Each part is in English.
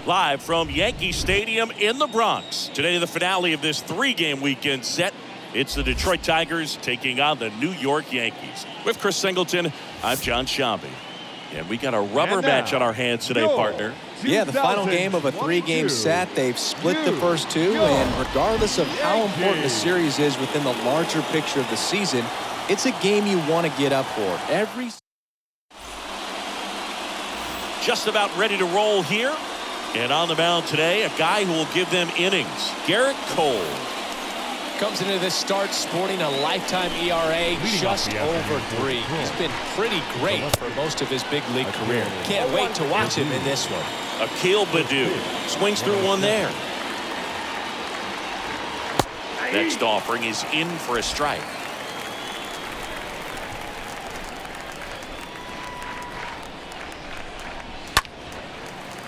Live from Yankee Stadium in the Bronx. Today, the finale of this 3-game weekend set. It's the Detroit Tigers taking on the New York Yankees. With Chris Singleton, I'm John Shambi. And we got a rubber match on our hands today, partner. Yeah, the final game of a 3-game set. They've split the first 2, and regardless of how important the series is within the larger picture of the season, it's a game you want to get up for. Just about ready to roll here. And on the mound today, a guy who will give them innings, Garrett Cole. Comes into this start sporting a lifetime ERA just over 3. He's been pretty great for most of his big league career. Can't wait to watch him in this one. Akil Baddoo swings through one there. Next offering is in for a strike.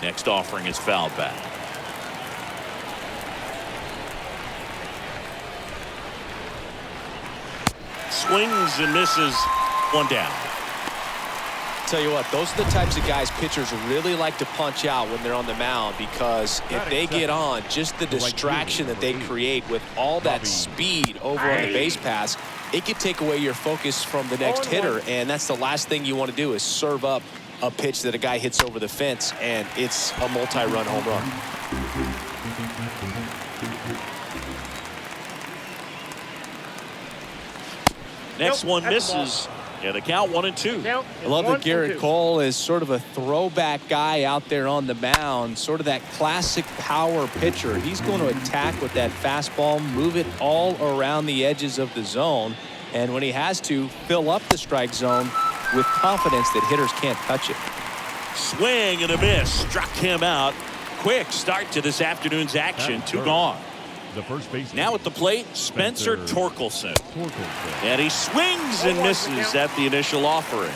Next offering is fouled back. Swings and misses. One down. Tell you what, those are the types of guys pitchers really like to punch out when they're on the mound, because if they get on, just the distraction that they create with all that speed over on the base pass, it could take away your focus from the next hitter, and that's the last thing you want to do is serve up a pitch that a guy hits over the fence, and it's a multi-run home run. Next one misses. Yeah, the count 1-2. I love that Garrett Cole is sort of a throwback guy out there on the mound, sort of that classic power pitcher. He's going to attack with that fastball, move it all around the edges of the zone, and when he has to, fill up the strike zone with confidence that hitters can't touch it. Swing and a miss. Struck him out. Quick start to this afternoon's action. 2 gone. The first base. Now at the plate, Spencer Torkelson. And he swings and misses at the initial offering.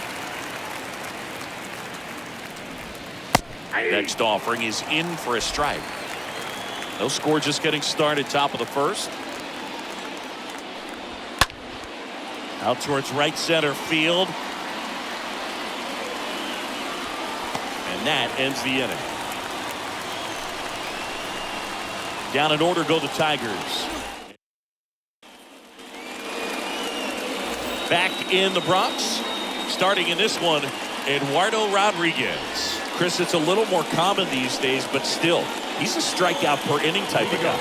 Next offering is in for a strike. No score, just getting started. Top of the first. Out towards right center field. And that ends the inning. Down in order go the Tigers. Back in the Bronx. Starting in this one, Eduardo Rodriguez. Chris, it's a little more common these days, but still, he's a strikeout per inning type of guy.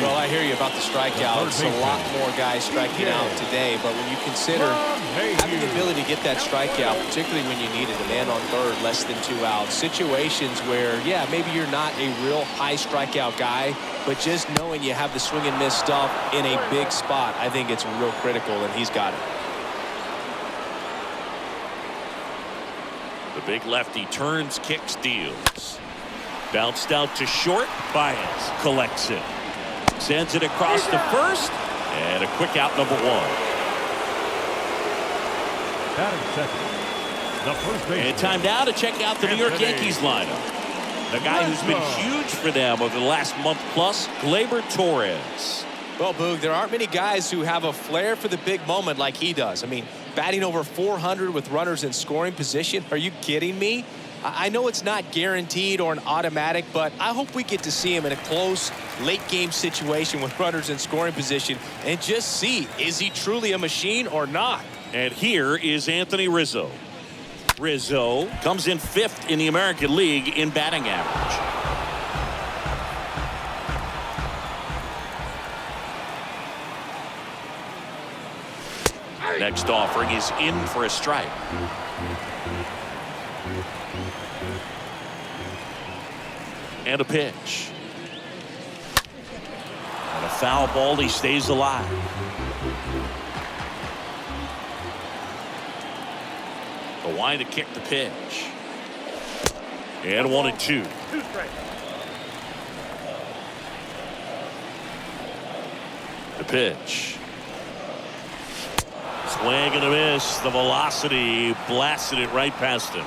Well, I hear you about the strikeouts. A lot more guys striking out today, but when you consider having the ability to get that strikeout, particularly when you need it, a man on third, less than 2 outs, situations where, yeah, maybe you're not a real high strikeout guy, but just knowing you have the swing and miss stuff in a big spot, I think it's real critical, and he's got it. The big lefty turns, kicks, deals. Bounced out to short. Baez collects it. Sends it across to first. And a quick out, number 1. And time now to check out the New York Yankees lineup. The guy who's been huge for them over the last month plus, Gleyber Torres. Well, Boog, there aren't many guys who have a flair for the big moment like he does. I mean, batting over 400 with runners in scoring position. Are you kidding me? I know it's not guaranteed or an automatic, but I hope we get to see him in a close late game situation with runners in scoring position and just see, is he truly a machine or not? And here is Anthony Rizzo. Rizzo comes in 5th in the American League in batting average. Next offering is in for a strike. And a pitch. And a foul ball. He stays alive. The wind to kick the pitch. And 1-2. The pitch. Swing and a miss. The velocity blasted it right past him.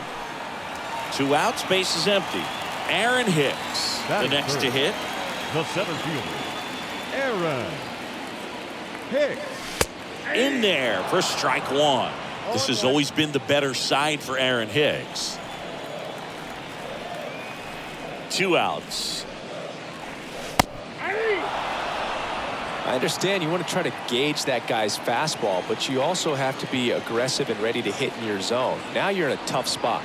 2 outs, base is empty. Aaron Hicks, the next to hit. The center fielder, Aaron Hicks. In there for strike 1. This has always been the better side for Aaron Hicks. 2 outs. I understand you want to try to gauge that guy's fastball, but you also have to be aggressive and ready to hit in your zone. Now you're in a tough spot.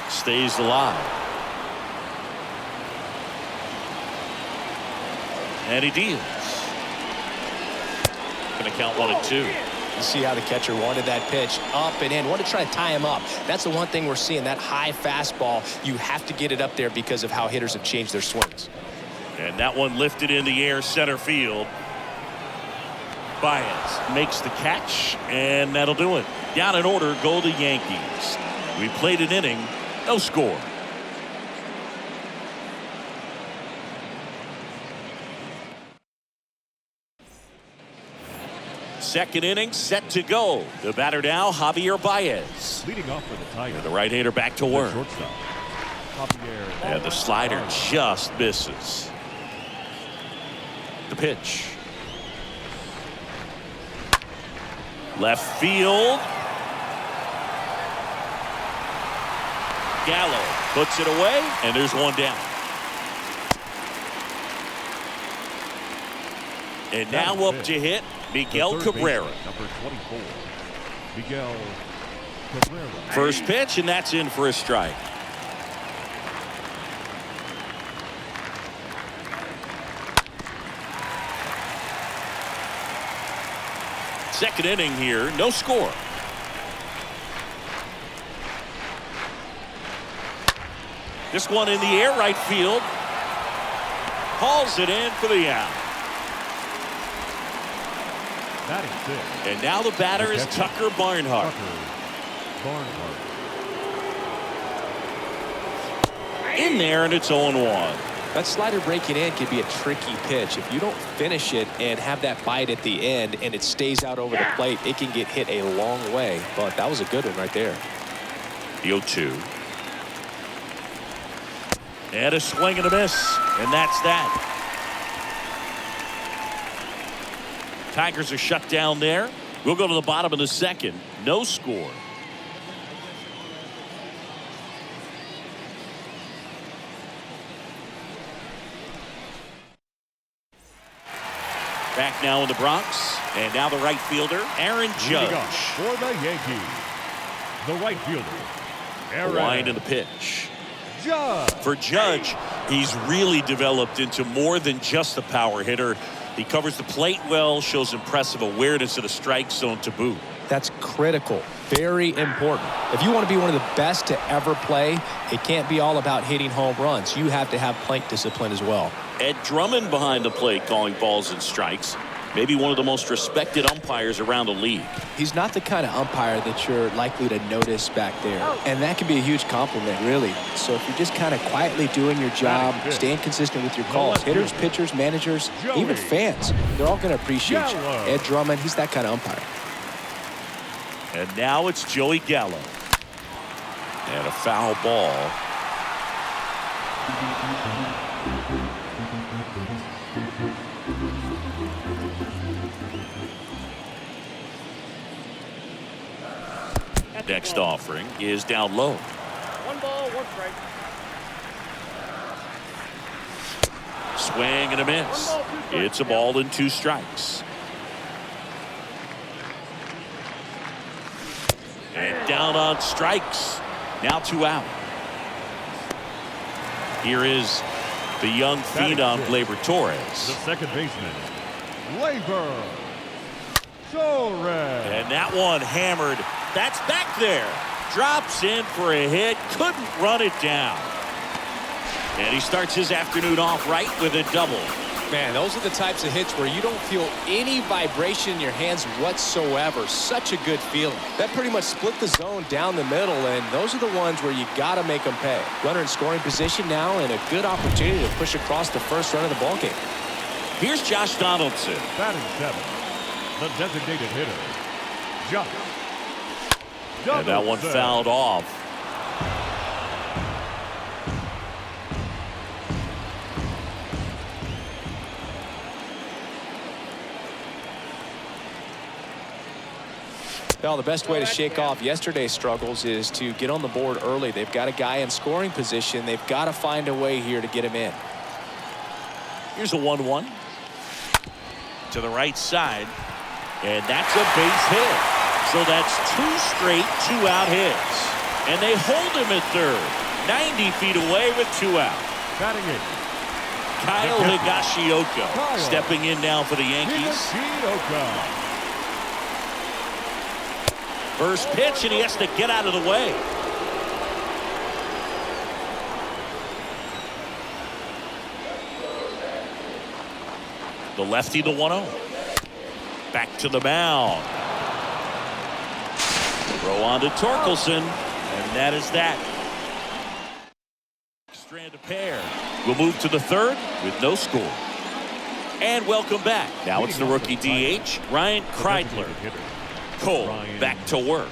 Stays alive. And he deals. Going to count 1-2. You see how the catcher wanted that pitch up and in. Want to try to tie him up. That's the one thing we're seeing, that high fastball. You have to get it up there because of how hitters have changed their swings. And that one lifted in the air, center field. Baez makes the catch, and that'll do it. Down in order go the Yankees. We played an inning, no score. Second inning set to go. The batter now, Javier Baez. Leading off for the Tigers. The right-hander back to work. Shortstop, Javier. And the slider just misses. The pitch. Left field. Gallo puts it away, and there's one down. And now up to hit Miguel Cabrera. Number 24. Miguel Cabrera. First pitch, and that's in for a strike. Second inning here, no score. This one in the air, right field. Hauls it in for the out. Batting six. And now the batter is Tucker Barnhart. Barnhart. In there, and it's 0-1. That slider breaking in can be a tricky pitch. If you don't finish it and have that bite at the end and it stays out over the plate, it can get hit a long way. But that was a good one right there. The 0-2. And a swing and a miss. And that's that. Tigers are shut down there. We'll go to the bottom of the second. No score. Back now in the Bronx. And now the right fielder, Aaron Judge. For the Yankees, the right fielder, Aaron The line and the pitch. Judge. For Judge, he's really developed into more than just a power hitter. He covers the plate well, shows impressive awareness of the strike zone to boot. That's critical. Very important. If you want to be one of the best to ever play, it can't be all about hitting home runs. You have to have plate discipline as well. Ed Drummond behind the plate calling balls and strikes. Maybe one of the most respected umpires around the league. He's not the kind of umpire that you're likely to notice back there. And that can be a huge compliment, really. So if you're just kind of quietly doing your job, staying consistent with your calls, hitters, pitchers, managers, even fans, they're all going to appreciate you. Ed Drummond, he's that kind of umpire. And now it's Joey Gallo. And a foul ball. Next offering is down low. 1 ball, 1 strike. Swing and a miss. It's a ball and 2 strikes. And down on strikes. Now 2 out. Here is the young phenom, Gleyber Torres. The second baseman, Gleyber Torres. And that one hammered. That's back there. Drops in for a hit. Couldn't run it down. And he starts his afternoon off right with a double. Man, those are the types of hits where you don't feel any vibration in your hands whatsoever. Such a good feeling. That pretty much split the zone down the middle, and those are the ones where you got to make them pay. Runner in scoring position now, and a good opportunity to push across the first run of the ballgame. Here's Josh Donaldson. Batting 7, the designated hitter, Josh. And that one fouled off. Well, the best way to shake off yesterday's struggles is to get on the board early. They've got a guy in scoring position. They've got to find a way here to get him in. Here's a 1-1 to the right side, and that's a base hit. So that's 2 straight 2-out hits, and they hold him at third, 90 feet away with 2 out. Batting it. Kyle Higashioka stepping in now for the Yankees. Higashioka. First pitch, and he has to get out of the way. The lefty, the 1-0. Back to the mound. Throw on to Torkelson, and that is that. Strand pair. We'll move to the third with no score. And welcome back. Now it's the rookie DH, Ryan Kreidler. Cole back to work.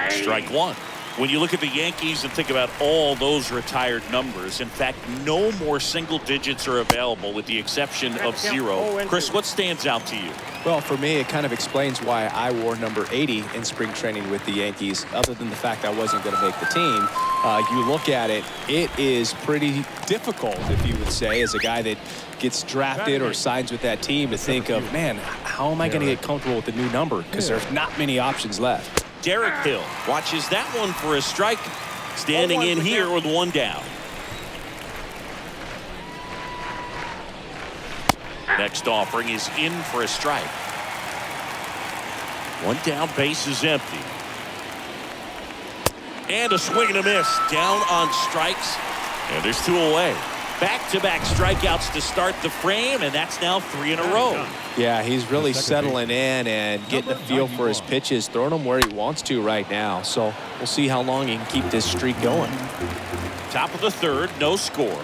Strike one. When you look at the Yankees and think about all those retired numbers, in fact, no more single digits are available with the exception of 0. Chris, what stands out to you? Well, for me, it kind of explains why I wore number 80 in spring training with the Yankees, other than the fact I wasn't going to make the team. You look at it, it is pretty difficult, if you would say, as a guy that gets drafted or signs with that team, to think of, man, how am I going to get comfortable with the new number? Because there's not many options left. Derek Hill watches that one for a strike. Standing in here with 1 down. Next offering is in for a strike. 1 down, base is empty. And a swing and a miss. Down on strikes. And there's 2 away. Back-to-back strikeouts to start the frame, and that's now 3 in a row. Yeah, he's really settling in and getting a feel for his pitches, throwing them where he wants to right now. So we'll see how long he can keep this streak going. Top of the third, no score.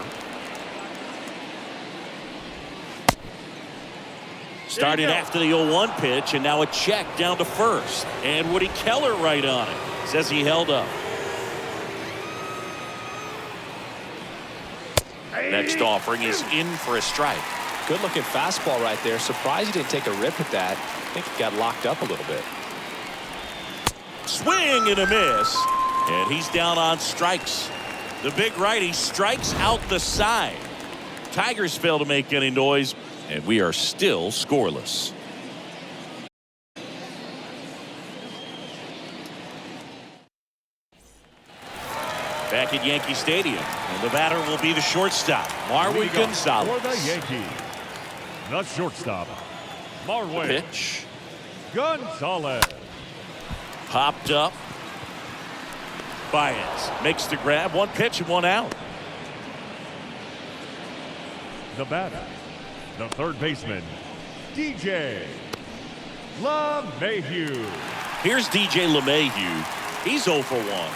Started after the 0-1 pitch, and now a check down to first. And Woody Keller right on it. Says he held up. Next offering is in for a strike. Good looking fastball right there. Surprised he didn't take a rip at that. I think he got locked up a little bit. Swing and a miss. And he's down on strikes. The big righty strikes out the side. Tigers fail to make any noise, and we are still scoreless. Back at Yankee Stadium, and the batter will be the shortstop, Marwin Gonzalez. For the Yankees, the shortstop, Marwin Pitch. Gonzalez. Popped up. Baez makes the grab. 1 pitch and 1 out. The batter, the third baseman, DJ LeMahieu. Here's DJ LeMahieu. He's 0 for 1.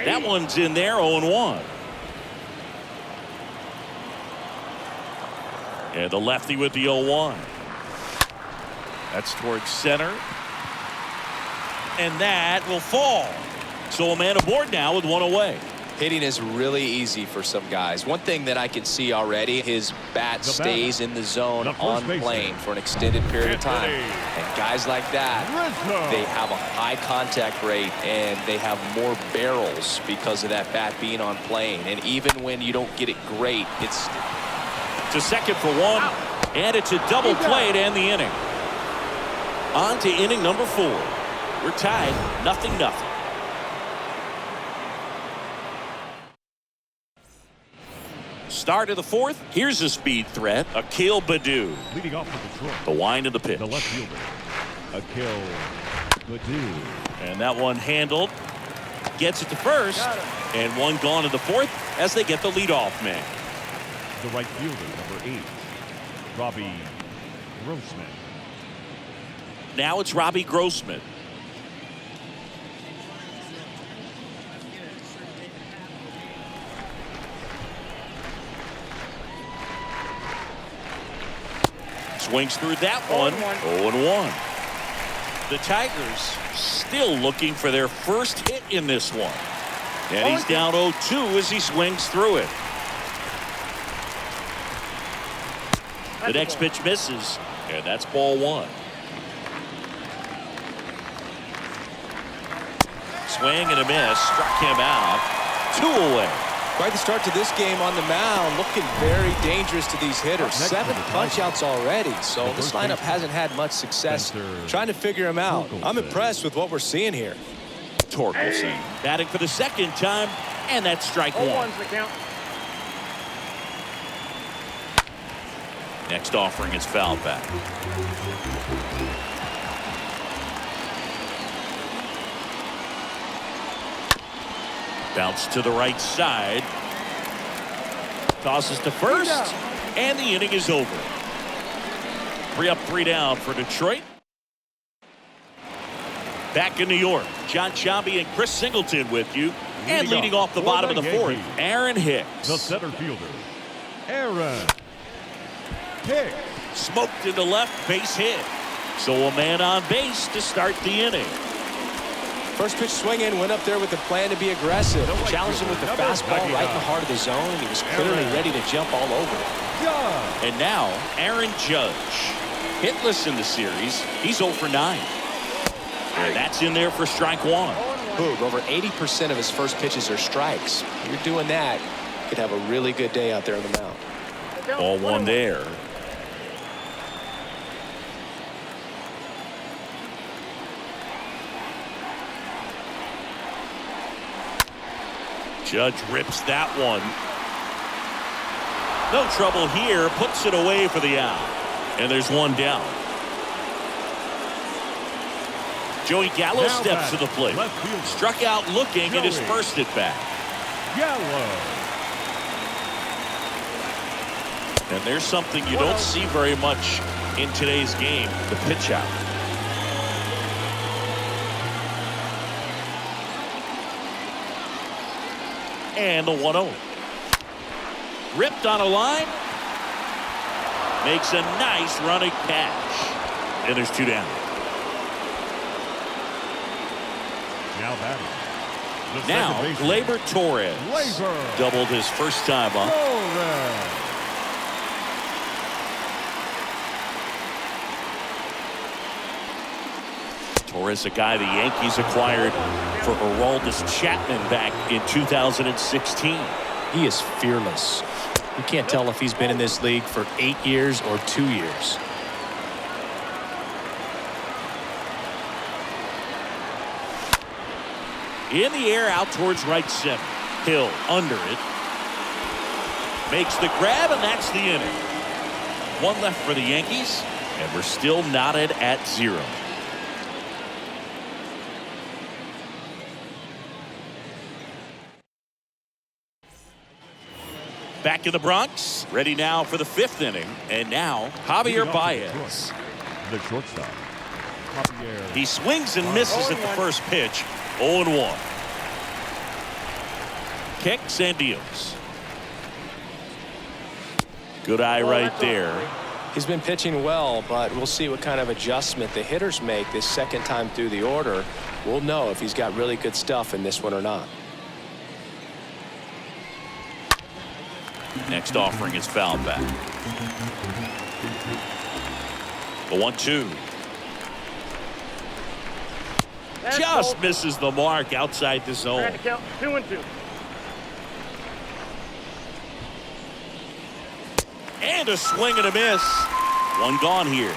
That one's in there, 0-1. And the lefty with the 0-1. That's towards center. And that will fall. So a man aboard now with 1 away. Hitting is really easy for some guys. One thing that I can see already, his bat stays in the zone on plane for an extended period of time. And guys like that, they have a high contact rate and they have more barrels because of that bat being on plane. And even when you don't get it great, it's to second for 1. And it's a double play to end the inning. On to inning number 4. We're tied 0-0. Start of the 4th. Here's a speed threat. Akil Baddoo. Leading off for Detroit, The wind of the pitch. the left fielder, Akil Baddoo. And that one handled. Gets it to first. And 1 gone in the 4th as they get the leadoff man. The right fielder, number 8, Robbie Grossman. Now it's Robbie Grossman. Swings through that one. 0-1. The Tigers still looking for their first hit in this one. And he's down 0-2 as he swings through it. The next pitch misses, and that's ball one. Swing and a miss, struck him out. 2 away. Quite the start to this game on the mound, looking very dangerous to these hitters. 7 punch-outs already, so this lineup hasn't had much success trying to figure him out. I'm impressed with what we're seeing here. Torkelson batting for the second time, and that's strike one. The count. Next offering is fouled back. Bounce to the right side. Tosses to first, and the inning is over. 3 up, 3 down for Detroit. Back in New York, John Sciambi and Chris Singleton with you. And leading off the bottom of the 4th, Aaron Hicks. The center fielder, Aaron Hicks. Smoked into left, base hit. So a man on base to start the inning. First pitch swinging, went up there with the plan to be aggressive. Challenged him with the fastball right in the heart of the zone, and he was clearly ready to jump all over it. And now, Aaron Judge. Hitless in the series. He's 0 for 9. And that's in there for strike one. Boog, over 80% of his first pitches are strikes. If you're doing that, you could have a really good day out there on the mound. Ball one there. Judge rips that one. No trouble here. Puts it away for the out. And there's one down. Joey Gallo Now steps to back, the plate. left fielder. Struck out looking and dispersed it back. Gallo. And there's something you don't see very much in today's game, the pitch out. And the 1-0. Ripped on a line. Makes a nice running catch. And there's 2 down. Now batting. The Now, second baseman, Gleyber Torres Gleyber doubled his first time up. Torres. Torres, a guy the Yankees acquired for Aroldis Chapman back in 2016. He is fearless. You can't tell if he's been in this league for 8 years or 2 years. In the air out towards right center. Hill under it. Makes the grab, and that's the inning. 1 left for the Yankees, and we're still knotted at 0. Back in the Bronx, ready now for the 5th inning. And now, Javier Baez. The shortstop, Javier. He swings and misses at the first pitch. 0-1. Kicks and deals. Good eye right there. He's been pitching well, but we'll see what kind of adjustment the hitters make this second time through the order. We'll know if he's got really good stuff in this one or not. Next offering is fouled back. The 1-2. Just misses the mark outside the zone. Trying to count 2-2. And a swing and a miss. 1 gone here.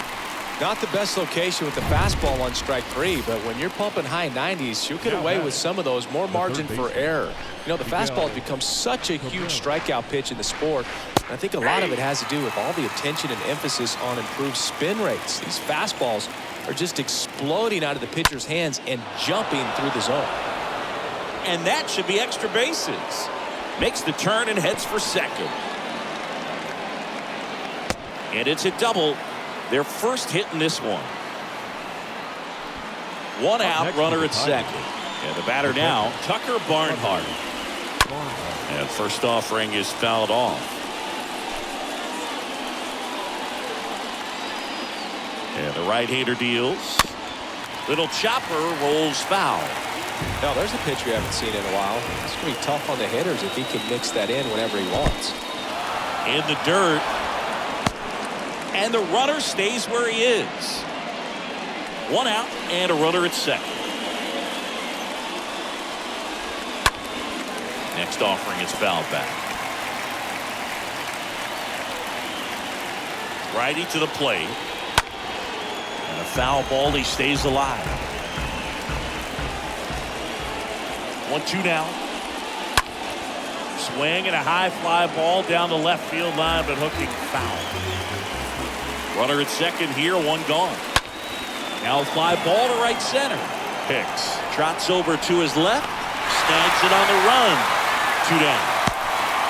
Not the best location with the fastball on strike 3, but when you're pumping high 90s, you'll get away with some of those. More margin for error. You know, the fastball has become such a huge strikeout pitch in the sport. And I think a lot of it has to do with all the attention and emphasis on improved spin rates. These fastballs are just exploding out of the pitcher's hands and jumping through the zone. And that should be extra bases. Makes the turn and heads for second. And it's a double. Their first hit in this one. 1 out, runner at second. And the batter now, Tucker Barnhart. And first offering is fouled off. And the right-hander deals. Little chopper rolls foul. Now, there's a pitch we haven't seen in a while. It's going to be tough on the hitters if he can mix that in whenever he wants. In the dirt. and the runner stays where he is. 1 out and a runner at second. Next offering is fouled back. Righty to the plate. And a foul ball. He stays alive. 1-2 now. Swing and a high fly ball down the left field line, but hooking foul. Runner at second here, 1 gone. Now fly ball to right center. Hicks trots over to his left, snags it on the run. 2 down.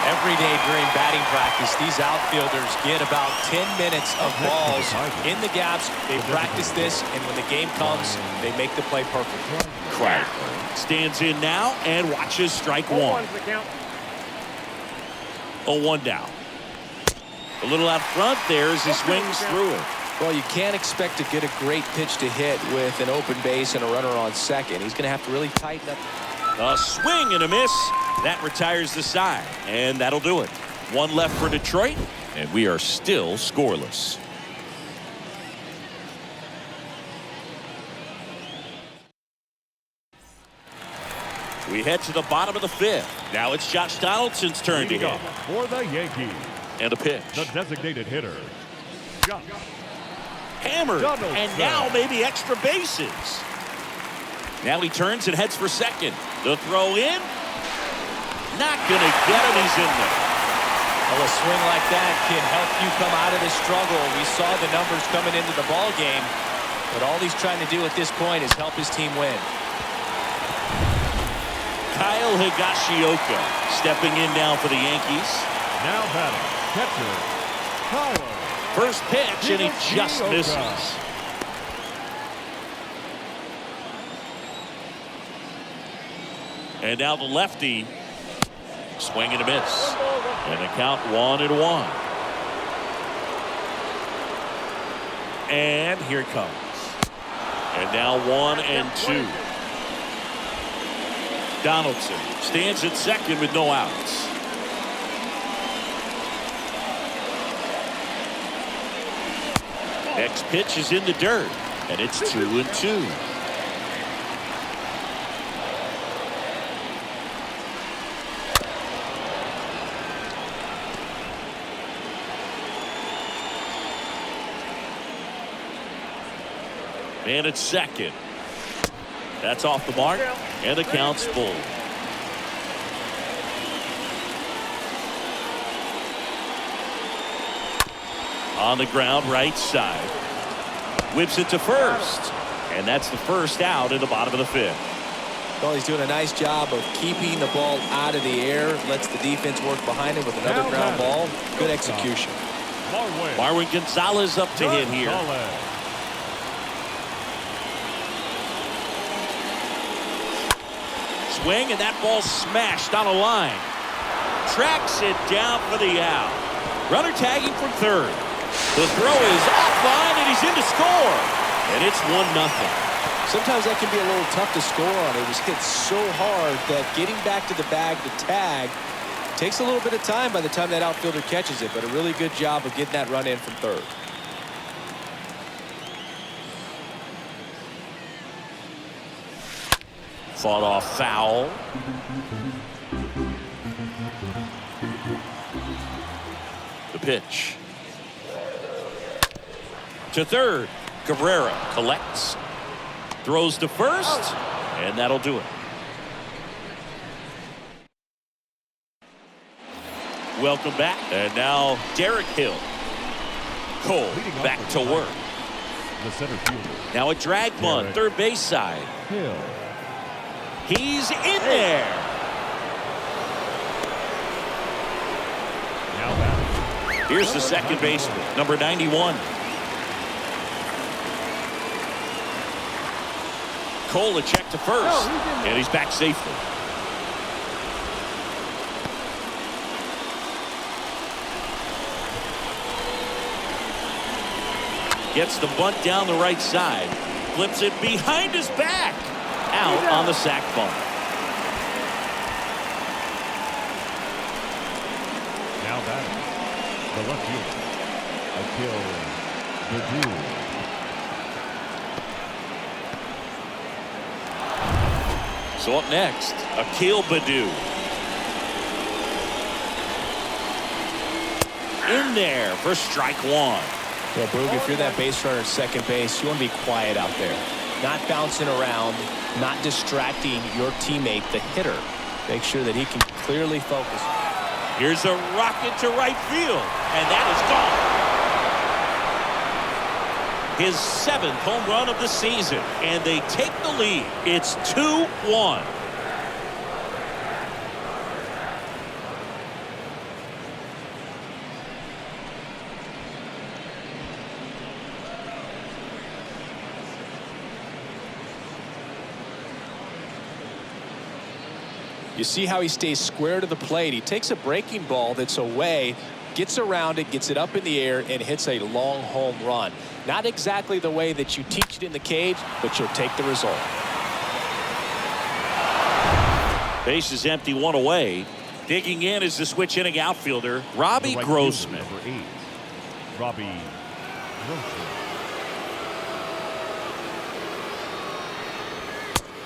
Every day during batting practice, these outfielders get about 10 minutes of balls in the gaps. They practice this, and when the game comes, they make the play perfect. Crack stands in now and watches strike 1. 0-1 down. A little out front there as he swings through it. Well, you can't expect to get a great pitch to hit with an open base and a runner on second. He's going to have to really tighten up. A swing and a miss. That retires the side, and that'll do it. 1 left for Detroit, and we are still scoreless. We head to the bottom of the 5th. Now it's Josh Donaldson's turn to hit. For the Yankees, And a pitch. the designated hitter, Josh. Hammered, Donaldson. and now maybe extra bases. Now he turns and heads for second. The throw in. Not going to get him. He's in there. Well, a swing like that can help you come out of the struggle. We saw the numbers coming into the ball game, but all he's trying to do at this point is help his team win. Kyle Higashioka stepping in now for the Yankees. Now batting, catcher, Kyle. First pitch, and he just Higashioka. misses. And now the lefty. Swing and a miss. And a count 1-1. And here it comes. And now 1-2. Donaldson stands at second with no outs. Next pitch is in the dirt, and it's 2-2. Man at second. That's off the mark, and the count's full. On the ground, right side. Whips it to first. And that's the first out in the bottom of the 5th. Well, he's doing a nice job of keeping the ball out of the air. Lets the defense work behind him with another Now ground batting. ball. Good execution. Marwin. Marwin Gonzalez up to hit here. Gonzalez. Swing, and that ball smashed on a line. Tracks it down for the out. Runner tagging from third. The throw is offline, and he's in to score. And it's 1-0. Sometimes that can be a little tough to score on. It was hit so hard that getting back to the bag to tag takes a little bit of time by the time that outfielder catches it, but a really good job of getting that run in from third. Fought off foul. The pitch. To third. Cabrera collects. Throws to first. And that'll do it. Welcome back. And now Derek Hill. Cole back to work. The center fielder, Now a drag bunt, Derek third base side. Hill. He's in there. Now batting, Here's the second baseman, number 91. Cole a check to first, and he's back safely. Gets the bunt down the right side. Flips it behind his back. Out on the sac bunt. now batting, the left fielder, Akil Badu. So up next, Akil Badu. In there for strike one. Yeah, Boog, if you're that base runner at second base, you want to be quiet out there. Not bouncing around, not distracting your teammate, the hitter. Make sure that he can clearly focus. Here's a rocket to right field, and that is gone. His 7th home run of the season, and they take the lead. It's 2-1. You see how he stays square to the plate. He takes a breaking ball that's away, gets around it, gets it up in the air, and hits a long home run. Not exactly the way that you teach it in the cage, but you'll take the result. Base is empty, one away. Digging in is the switch inning outfielder, Robbie The right Grossman. fielder, number 8, Robbie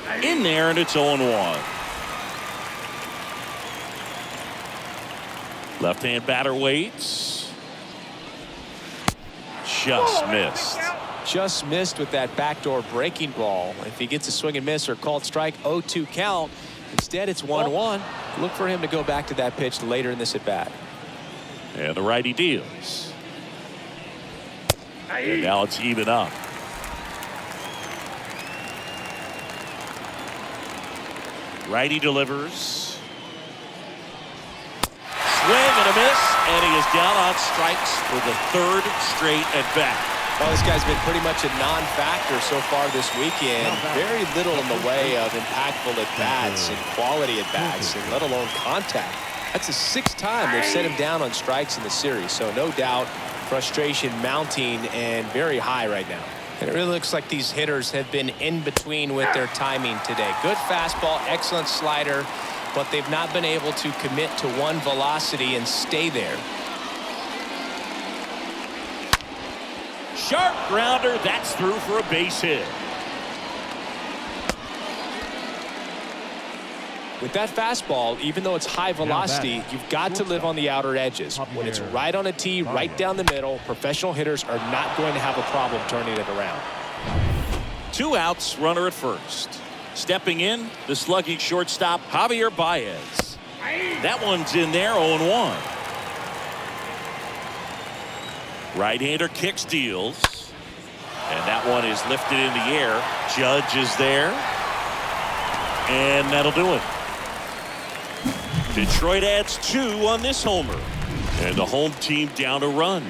Grossman. In there, and it's 0-1. Left-hand batter waits. Just missed. Just missed with that backdoor breaking ball. If he gets a swing and miss or called strike, 0-2 count. Instead, it's 1-1. Look for him to go back to that pitch later in this at-bat. And the righty deals. And now it's even up. Righty delivers. Swing and a miss, and he is down on strikes for the 3rd straight at-bat. Well, this guy's been pretty much a non-factor so far this weekend. Very little in the way of impactful at-bats and quality at-bats, and let alone contact. That's the 6th time they've set him down on strikes in the series, so no doubt frustration mounting and very high right now. And it really looks like these hitters have been in between with their timing today. Good fastball, excellent slider, but they've not been able to commit to one velocity and stay there. Sharp grounder, that's through for a base hit. With that fastball, even though it's high velocity, you've got to live on the outer edges. When it's right on a tee, right down the middle, professional hitters are not going to have a problem turning it around. 2 outs, runner at first. Stepping in, the slugging shortstop, Javier Baez. That one's in there, 0-1. Right-hander kicks, deals. And that one is lifted in the air. Judge is there. And that'll do it. Detroit adds 2 on this homer. And the home team down a run.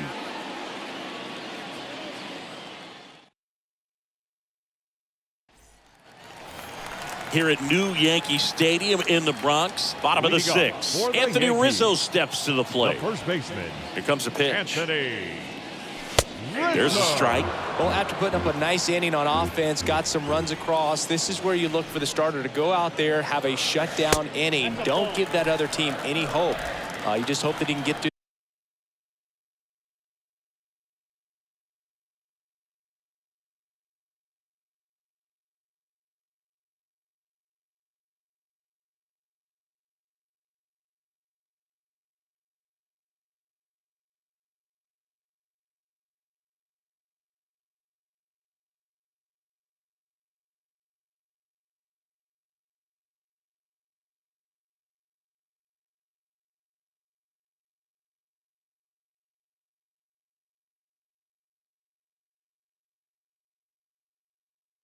Here at New Yankee Stadium in the Bronx, bottom of the 6th. Anthony Rizzo steps to the plate. The first baseman. Here comes a pitch. Anthony There's a strike. Well, after putting up a nice inning on offense, got some runs across, this is where you look for the starter to go out there, have a shutdown inning. Don't give that other team any hope. You just hope that he can get to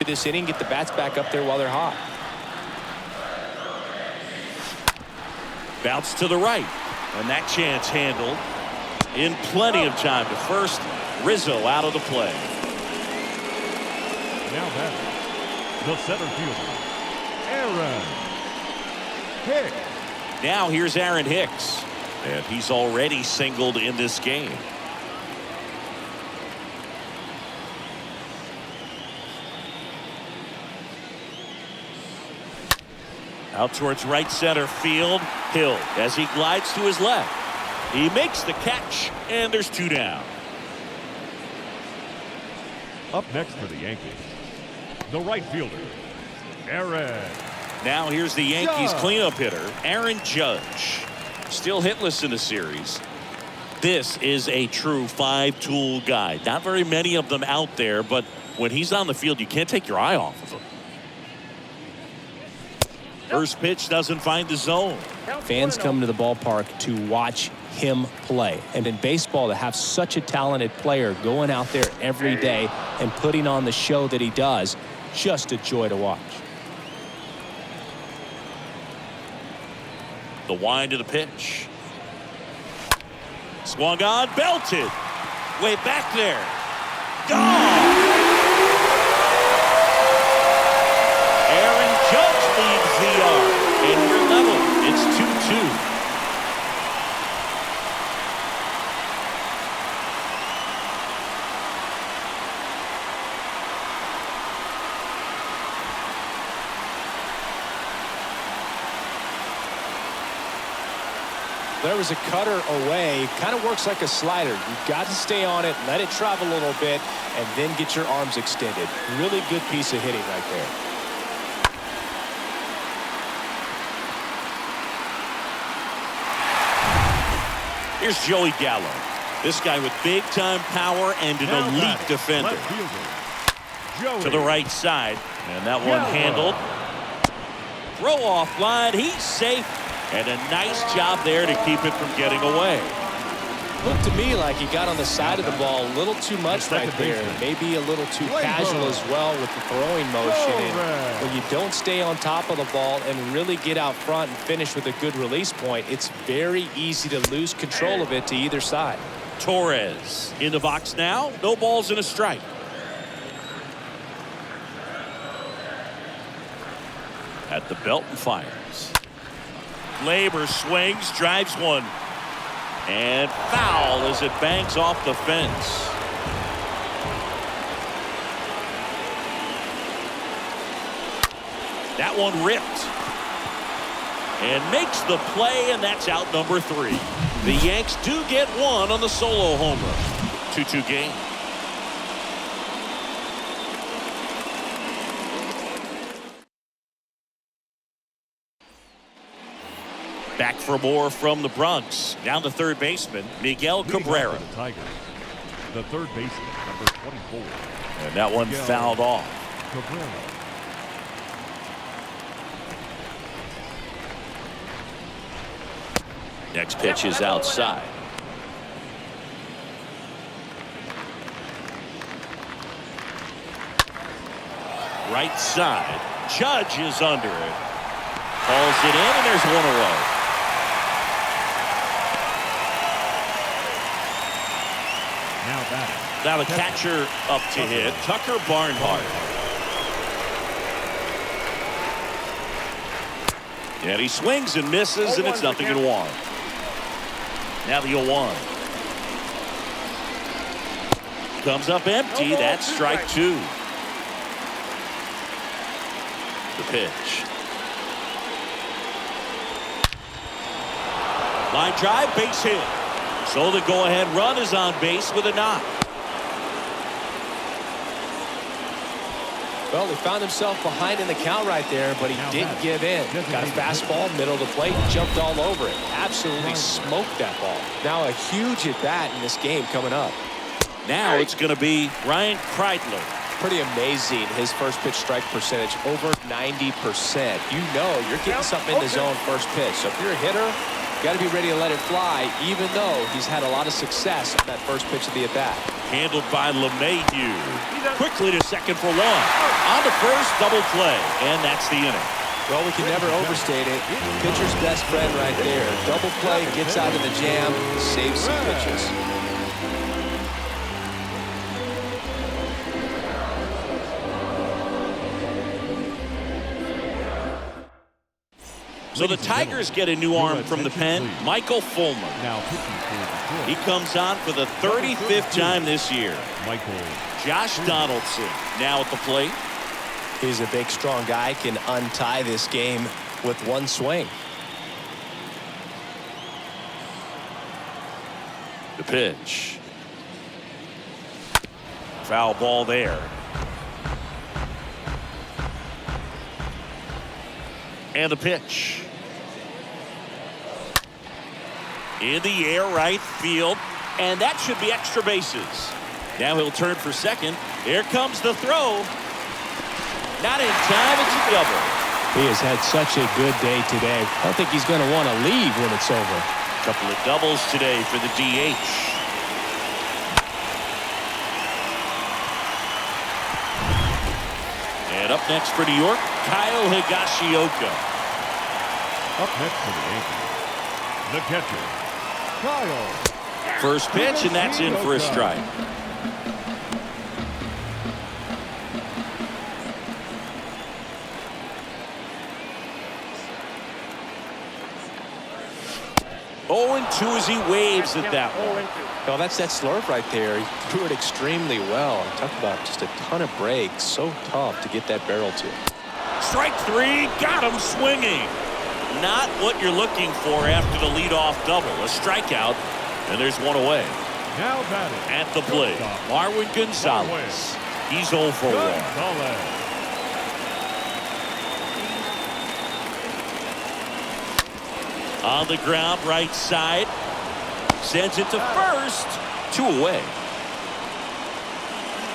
this inning, get the bats back up there while they're hot. Bounce to the right. And that chance handled in plenty of time to first. Rizzo out of the play. Now batting, the center fielder, Aaron Hicks. Now here's Aaron Hicks. And he's already singled in this game. Out towards right center field. Hill as he glides to his left. He makes the catch, and there's 2 down. Up next for the Yankees, the right fielder, Aaron. Now here's the Yankees Judge. cleanup hitter, Aaron Judge. Still hitless in the series. This is a true five-tool guy. Not very many of them out there, but when he's on the field, you can't take your eye off of him. First pitch doesn't find the zone. Fans come to the ballpark to watch him play. And in baseball, to have such a talented player going out there every day and putting on the show that he does, just a joy to watch. The wind of the pitch. Swung on, belted. Way back there. Gone! Aaron Judge leads the yard. And we're level. It's 2-2. There was a cutter away. Kind of works like a slider. You've got to stay on it, let it travel a little bit, and then get your arms extended. Really good piece of hitting right there. Here's Joey Gallo. This guy with big-time power and an Now elite batting, defender. left fielder, Joey. To the right side. And that one Gallo. handled. Throw off line. He's safe. And a nice job there to keep it from getting away. Looked to me like he got on the side of the ball a little too much right there. Maybe a little too casual as well with the throwing motion. And when you don't stay on top of the ball and really get out front and finish with a good release point, it's very easy to lose control of it to either side. Torres in the box now. No balls and a strike. At the belt and fires. Labor swings, drives one. And foul as it bangs off the fence. That one ripped. And makes the play, and that's out number 3. The Yanks do get one on the solo homer. 2-2 game. Back for more from the Bronx. Down to third baseman, Miguel Leading off Cabrera. for the Tigers, the third baseman, number 24. And that one Miguel fouled off. Cabrera. Next pitch is outside. Right side. Judge is under it. Calls it in, and there's one away. Now batting. Now the catcher up to hit, Tucker Barnhart. And he swings and misses, and it's 0-1. Now the 0-1. Comes up empty. That's strike 2. The pitch. Line drive, base hit. So the go-ahead run is on base with a knock. Well, he found himself behind in the count right there, but he didn't give in. Got a fastball, middle of the plate, jumped all over it. Absolutely smoked that ball. Now a huge at-bat in this game coming up. Now it's going to be Ryan Kreidler. Pretty amazing, his first pitch strike percentage, over 90%. You know you're getting something in the zone first pitch. So if you're a hitter, you got to be ready to let it fly, even though he's had a lot of success on that first pitch of the at-bat. Handled by LeMahieu. Quickly to second for one. On to first, double play. And that's the inning. Well, we can never overstate it. Pitcher's best friend right there. Double play, gets out of the jam, saves some pitches. So the Tigers get a new arm from the pen, Michael Fulmer. Now pitching for Detroit. He comes on for the 35th time this year. Michael. Josh Donaldson now at the plate. He's a big, strong guy, can untie this game with one swing. The pitch. Foul ball there. And the pitch. In the air, right field. And that should be extra bases. Now he'll turn for second. Here comes the throw. Not in time. It's a double. He has had such a good day today. I don't think he's going to want to leave when it's over. A couple of doubles today for the DH. And up next for New York, Kyle Higashioka. Up next for the Yankees, the catcher, Kyle. First pitch, and that's in for a strike. Oh, 2 as he waves at that one. Well, that's that slurve right there. He threw it extremely well. Talk about just a ton of breaks. So tough to get that barrel to. Strike 3, got him swinging. Not what you're looking for after the leadoff double. A strikeout, and there's one away. Now batting At the plate, Marwin Gonzalez. He's 0 for 1. Gonzalez. On the ground, right side. Sends it to first. 2 away.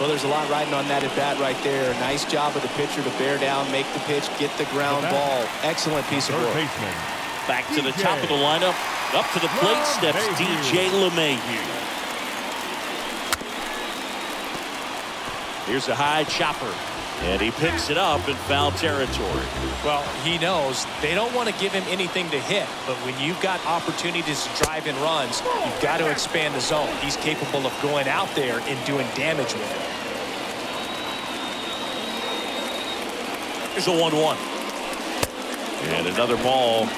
Well, there's a lot riding on that at bat right there. Nice job of the pitcher to bear down, make the pitch, get the ground ball. Excellent piece of Third work. baseman, Back to the top of the lineup. Up to the plate steps DJ LeMahieu. Here's a high chopper. And he picks it up in foul territory. Well, he knows they don't want to give him anything to hit, but when you've got opportunities to drive in runs, you've got to expand the zone. He's capable of going out there and doing damage with it. Here's a 1-1. And another ball.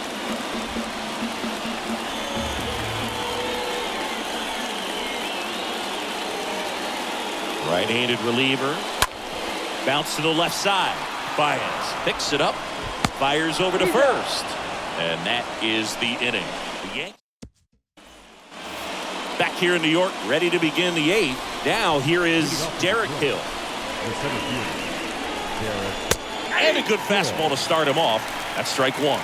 Right-handed reliever. Bounce to the left side. Baez picks it up. Fires over to first. And that is the inning. The Yankees back here in New York, ready to begin the 8th. Now here is Derek Hill. And a good fastball to start him off. That's strike 1.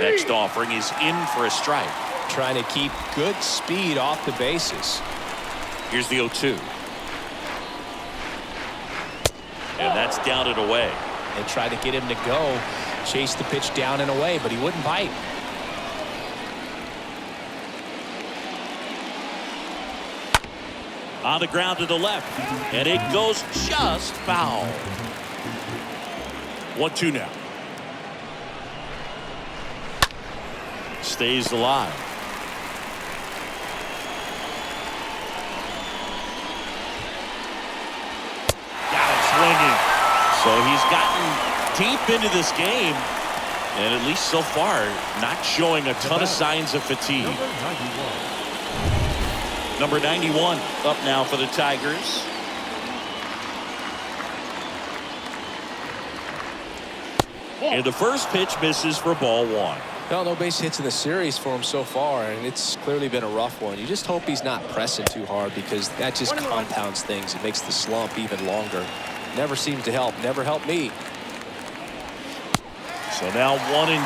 Next offering is in for a strike. Trying to keep good speed off the bases. Here's the 0-2. And that's down and away. They tried to get him to go, chase the pitch down and away, but he wouldn't bite. On the ground to the left. And it goes just foul. 1-2 now. Stays alive. Swinging. So he's gotten deep into this game, and at least so far not showing a ton of signs of fatigue. Number 91 up now for the Tigers. And the first pitch misses for ball 1. Well, no base hits in the series for him so far, and it's clearly been a rough one. You just hope he's not pressing too hard, because that just compounds things. It makes the slump even longer. Never seems to help. Never helped me. So now 1-2.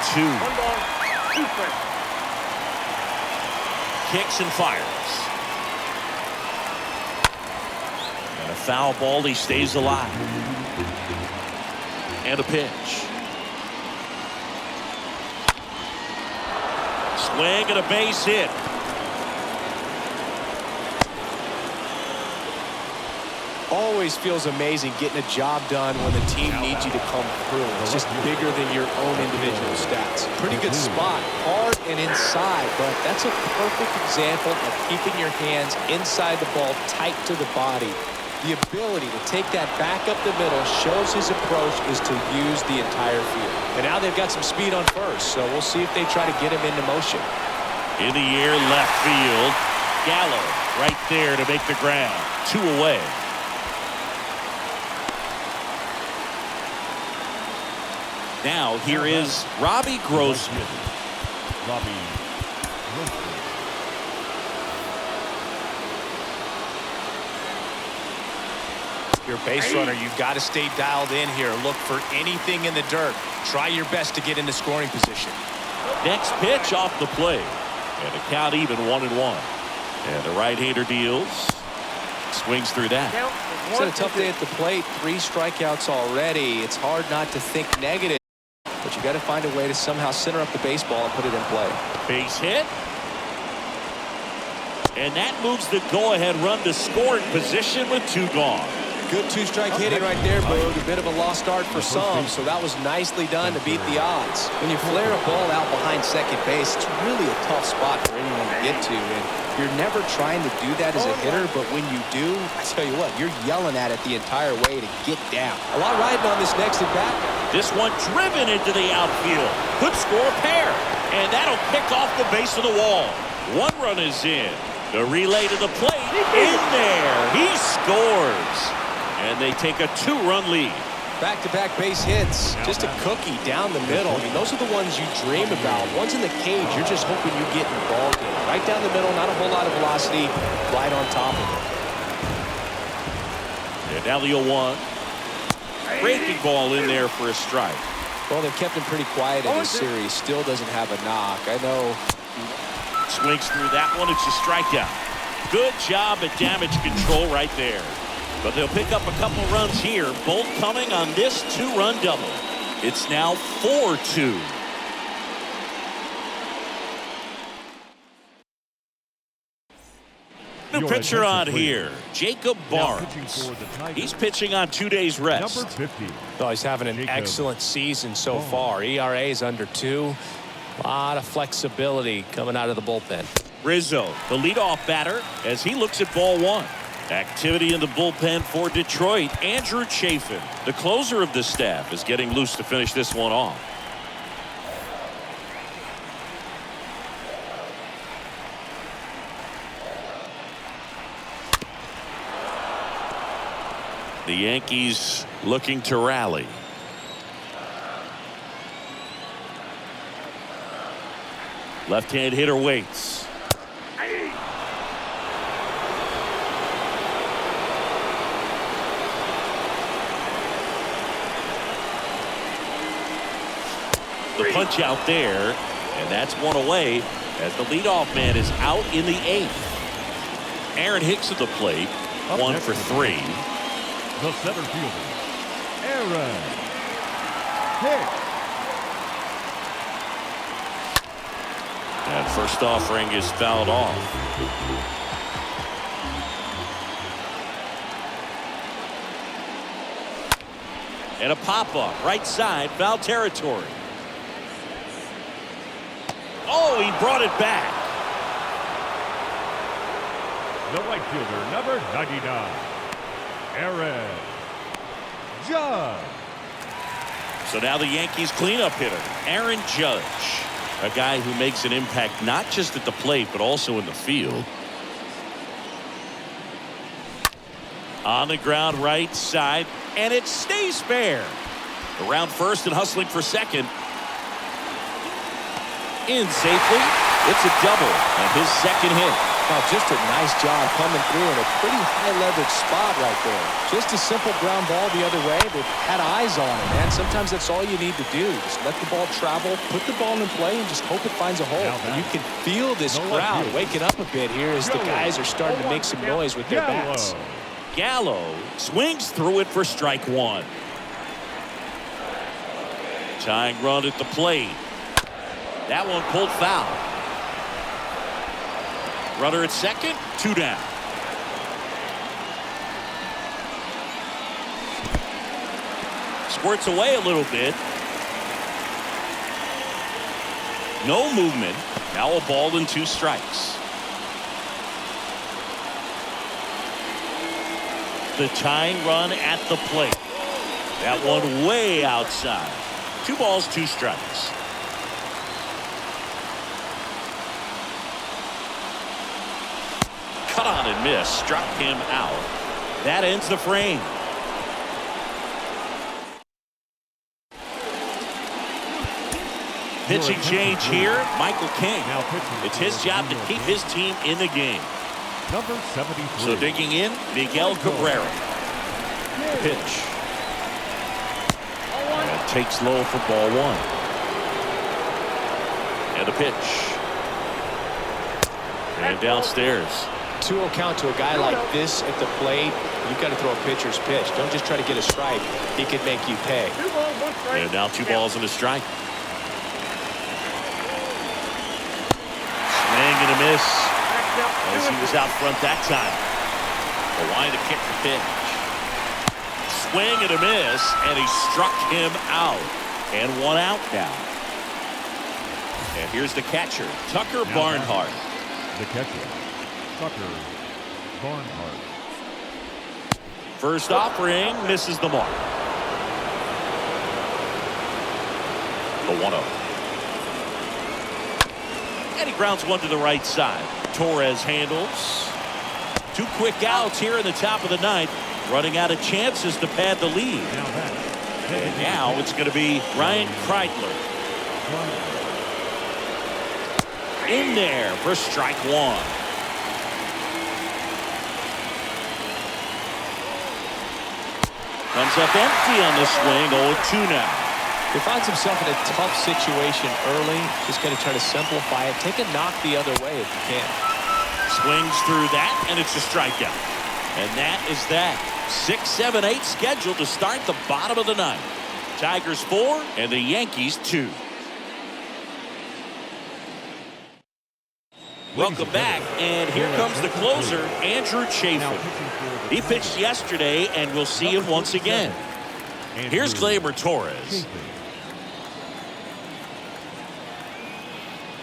Kicks and fires. And a foul ball. He stays alive. And a pitch. Swing and a base hit. Always feels amazing getting a job done when the team needs you to come through. It's just bigger than your own individual stats. Pretty good spot, hard and inside, but that's a perfect example of keeping your hands inside the ball, tight to the body. The ability to take that back up the middle shows his approach is to use the entire field. And now they've got some speed on first, so we'll see if they try to get him into motion. In the air, left field. Gallo right there to make the ground. 2 away. Now here is Robbie Grossman. You're a base runner. You've got to stay dialed in here. Look for anything in the dirt. Try your best to get into scoring position. Next pitch off the plate. And the count even 1-1. And the right-hander deals. Swings through that. It's had a tough day at the plate. 3 strikeouts already. It's hard not to think negative. But you got to find a way to somehow center up the baseball and put it in play. Base hit. And that moves the go-ahead run to scoring position with 2 gone. Good 2-strike hitting right there, Boog. A bit of a lost start for some, so that was nicely done to beat the odds. When you flare a ball out behind second base, it's really a tough spot for anyone to get to, and you're never trying to do that as a hitter, but when you do, I tell you what, you're yelling at it the entire way to get down. A lot riding on this next at-bat. This one driven into the outfield. Could score a pair, and that'll kick off the base of the wall. 1 run is in. The relay to the plate. In there. He scores. And they take a 2-run lead. Back-to-back base hits. Just a cookie down the middle. I mean, those are the ones you dream about. Ones in the cage, you're just hoping you get in the ball game. Right down the middle, not a whole lot of velocity. Right on top of it. And now the 0-1. Breaking ball in there for a strike. Well, they've kept him pretty quiet in this series. Still doesn't have a knock. I know. Swings through that one. It's a strikeout. Good job at damage control right there. But they'll pick up a couple runs here, both coming on this 2-run double. It's now 4-2. New pitcher on here, Jacob Barnes. He's pitching on 2 days rest. Number 50. Oh, he's having an excellent season so far. ERA is under 2. A lot of flexibility coming out of the bullpen. Rizzo, the leadoff batter, as he looks at ball 1. Activity in the bullpen for Detroit. Andrew Chafin, the closer of the staff, is getting loose to finish this one off. The Yankees looking to rally. Left-hand hitter waits. The punch out there, and that's 1 away as the leadoff man is out in the 8th. Aaron Hicks at the plate, 1 for 3. The center fielder, Aaron Hicks. And first offering is fouled off. And a pop-up, right side, foul territory. Oh, he brought it back. The right fielder, number 99, Aaron Judge. So now the Yankees cleanup hitter, Aaron Judge. A guy who makes an impact not just at the plate, but also in the field. On the ground right side, and it stays fair. Around first and hustling for second. In safely. It's a double and his second hit. Oh, just a nice job coming through in a pretty high leverage spot right there. Just a simple ground ball the other way. They've had eyes on it, man. Sometimes that's all you need to do. Just let the ball travel, put the ball in play, and just hope it finds a hole. And you can feel this crowd waking up a bit here as the guys are starting to make some noise with their bats. Gallo swings through it for strike 1. Tying run at the plate. That one pulled foul. Runner at second, 2 down. Squirts away a little bit. No movement. Now a ball and 2 strikes. The tying run at the plate. That one way outside. 2 balls, 2 strikes. Cut on and miss. Struck him out. That ends the frame. Pitching change here. Michael King. It's his job to keep his team in the game. Number 73. So digging in, Miguel Cabrera. The pitch. And takes low for ball one. And the pitch. And downstairs. 2-0 count to a guy like this at the plate. You've got to throw a pitcher's pitch. Don't just try to get a strike. He could make you pay. 2 balls, 1 strike. And now 2 balls and a strike. Swing and a miss. As he was out front that time. Hawaii to kick the pitch. Swing and a miss, and he struck him out. And 1 out now. And here's the catcher, Tucker Barnhart. The catcher, Tucker Barnhart. First offering misses the mark. The 1-0. And he grounds one to the right side. Torres handles. 2 quick outs here in the top of the 9th. Running out of chances to pad the lead. And now it's going to be Ryan Kreidler. In there for strike 1. Comes up empty on the swing. 0-2 now. He finds himself in a tough situation early. Just got to try to simplify it. Take a knock the other way if you can. Swings through that, and it's a strikeout. And that is that. 6, 7, 8 scheduled to start the bottom of the 9th. Tigers 4 and the Yankees 2. Welcome back, and here comes the closer, Andrew Chafin. He pitched yesterday, and we'll see him once again. Here's Gleyber Torres.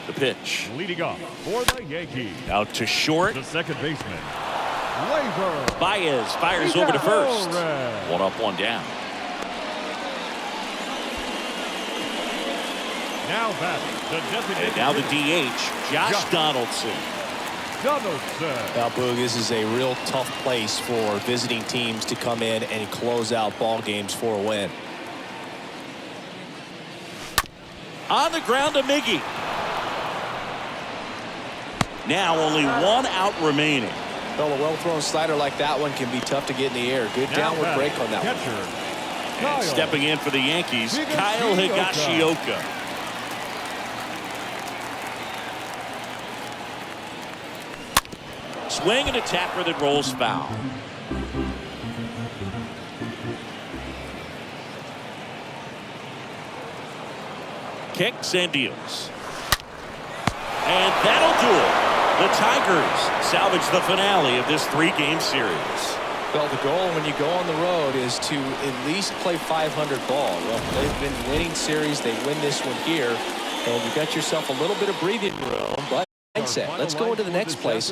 The pitch. Leading off for the Yankees. Out to short. The second baseman, Gleyber. Baez fires over to first. 1 up, 1 down. Now back, the designated. And now the DH, Josh Donaldson. Now, Boog, this is a real tough place for visiting teams to come in and close out ball games for a win. On the ground to Miggy. Now only 1 out remaining. Well, a well-thrown slider like that one can be tough to get in the air. Good downward break on that one. And stepping in for the Yankees, Kyle Higashioka. Swing and a tapper that rolls foul. Kicks and deals. And that'll do it. The Tigers salvage the finale of this 3-game series. Well, the goal when you go on the road is to at least play 500 ball. Well, they've been winning series. They win this one here. And you got yourself a little bit of breathing room. But mindset. Let's go into the next place.